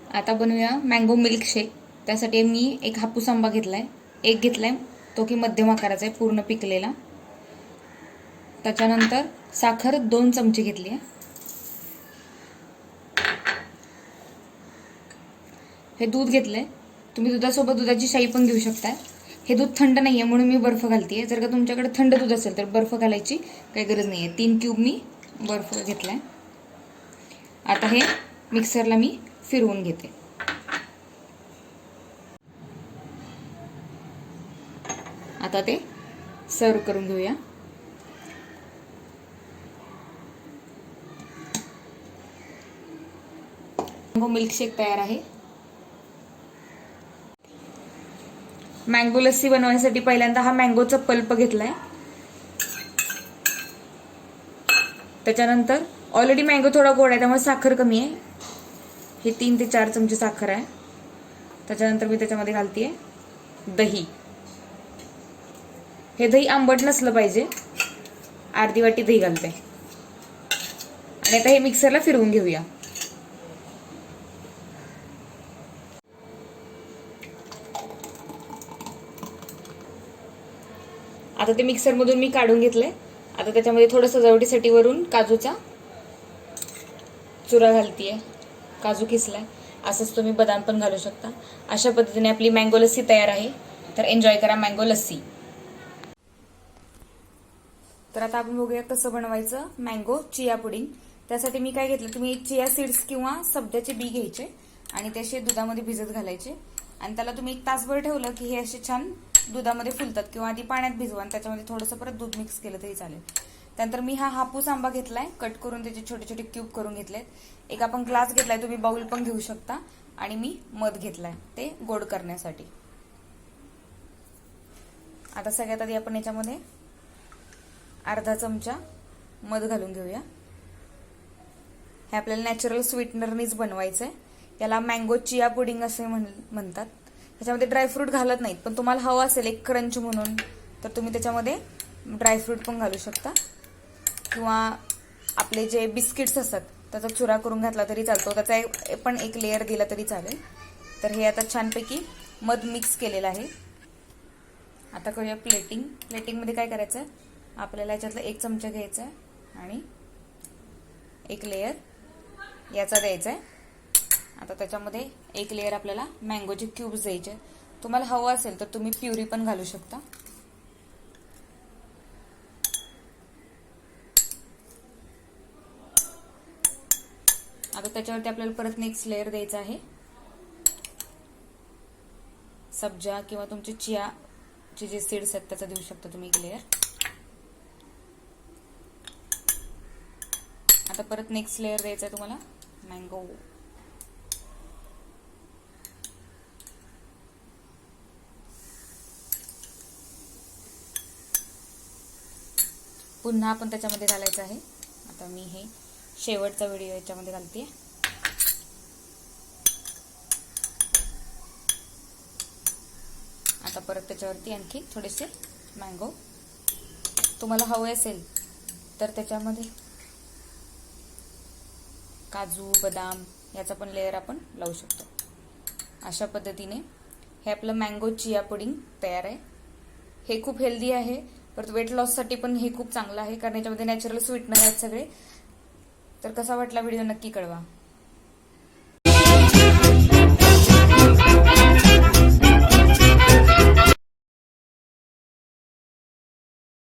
आता बनवूया mango milkshake. त्यासाठी मी एक हापूस आंबा घेतलाय, एक घेतलाय तो की मध्यम आकाराचा आहे, पूर्ण पिकलेला. त्याच्यानंतर साखर 2 चमचे घेतली आहे. हे दूध घेतलंय, तुम्ही दुधासोबत दुधाची शाई पण घेऊ शकता. हे दूध थंड नाहीये म्हणून मी बर्फ घालतेय. जर का तुमच्याकडे थंड दूध असेल तर बर्फ घालायची काही गरज नाहीये. 3 क्यूब मी बर्फ घेतलाय. आता हे मिक्सरला मी फिरवून घेते. आता ते सर्व करून घेऊया. मँगो मिल्कशेक तयार आहे. मँगो लस्सी बनवण्यासाठी पहिल्यांदा हा मँगोचा पल्प घेतलाय. त्याच्यानंतर ऑलरेडी मँगो थोडा गोड आहे त्यामुळे साखर कमी आहे. हे 3 ते 4 चमचे साखर आहे. त्याच्यानंतर मी त्याच्यामध्ये घालतेय दही. हे दही आंबट नसलं पाहिजे. अर्धी वाटी दही घालते आणि आता हे मिक्सरला फिरवून घेऊया. आता ते मिक्सर मधून मी काढून घेतलंय. आता त्याच्यामध्ये थोडं सजावटीसाठी वरून काजूचा चुरा घालतीये. काजू किसलाय. असंच तुम्ही बदाम पण घालू शकता. अशा पद्धतीने आपली मँगो लस्सी तयार आहे. तर एन्जॉय करा मँगो लस्सी. तर आता आपण बघूया कसं बनवायचं मँगो चिया पुडिंग. त्यासाठी मी काय घेतलं, तुम्ही चिया सीड्स किंवा सबजाचे बी घ्यायचे आणि ते असे दुधामध्ये भिजत घालायचे आणि त्याला तुम्ही 1 तासभर ठेवलं की हे असे छान दुधामध्ये फुलतात. किंवा आधी पाण्यात भिजवा आणि त्याच्यामध्ये थोडंसं परत दूध मिक्स केलं तरी चालेल. त्यानंतर मी हा हापूस आंबा घेतलाय, कट करून त्याचे छोटे छोटे क्यूब करून घेतलेत. एक आपण ग्लास घेतलाय, तुम्ही बाउल पण घेऊ शकता. आणि मी मध घेतलाय ते गोड करण्यासाठी. आता सगळ्यात आधी आपण याच्यामध्ये अर्धा चमचा मध घालून घेऊया. हे आपल्याला नॅचरल स्वीटनरनीच बनवायचंय. याला मँगो चिया पुडिंग असे म्हणतात. त्याच्यामध्ये ड्रायफ्रूट घालत नाहीत, पण तुम्हाला हवं असेल एक क्रंच म्हणून तर तुम्ही त्याच्यामध्ये ड्रायफ्रूट पण घालू शकता. किंवा आपले जे बिस्किट्स असतात त्याचा चुरा करून घातला तरी चालतो. त्याचा पण एक लेअर दिला तरी चालेल. तर हे आता छानपैकी मध मिक्स केलेलं आहे. आता करूया प्लेटिंग. प्लेटिंगमध्ये काय करायचं, आपल्याला याच्यातला 1 चमचा घ्यायचा आहे आणि एक लेअर याचा द्यायचा आहे. आता त्याच्यामध्ये एक लेअर आपल्याला मँगोचे क्यूब्स द्यायचे. तुम्हाला हवं असेल तर तुम्ही प्युरी पण घालू शकता. आता त्याच्यावरती आपल्याला परत नेक्स्ट लेअर द्यायचा आहे. सबजा किंवा तुमचे चियाचे जे सीड्स आहेत त्याचा देऊ शकता तुम्ही एक लेअर. आता परत नेक्स्ट लेअर द्यायचा आहे तुम्हाला मँगो. पुन्हा आपण त्याच्यामध्ये घालायचं आहे. आता मी हे शेवटचा व्हिडिओ याच्यामध्ये घालते. आता परत त्याच्यावरती आणखी थोडेसे मँगो. तुम्हाला हवे असेल तर त्याच्यामध्ये काजू बदाम याचा पण लेअर आपण लावू शकतो. अशा पद्धतीने हे आपलं मँगो चिया पुडिंग तयार आहे. हे खूप हेल्दी आहे, परत वेट लॉससाठी पण हे खूप चांगलं आहे कारण याच्यामध्ये नॅचरल स्वीटनर आहेत सगळे. तर कसा वाटला व्हिडिओ नक्की कळवा.